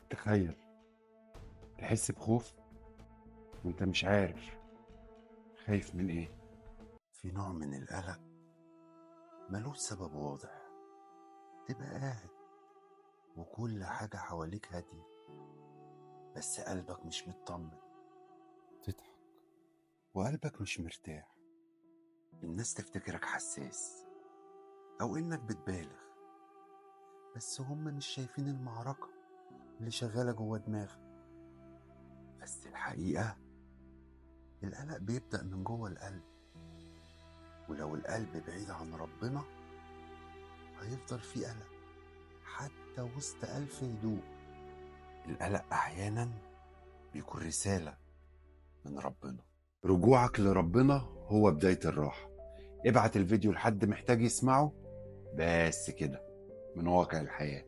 تخيل تحس بخوف وانت مش عارف خايف من ايه. في نوع من القلق ملوش سبب واضح. تبقى قاعد وكل حاجة حواليك هادية، بس قلبك مش مطمن. تضحك وقلبك مش مرتاح. الناس تفتكرك حساس أو إنك بتبالغ، بس هم مش شايفين المعركة اللي شغالة جوه دماغك. بس الحقيقة القلق بيبدأ من جوه القلب، ولو القلب بعيد عن ربنا هيفضل فيه قلق حتى وسط ألف هدوء. القلق أحيانا بيكون رسالة من ربنا. رجوعك لربنا هو بداية الراحة. ابعت الفيديو لحد محتاج يسمعه، بس كده، من واقع الحياة.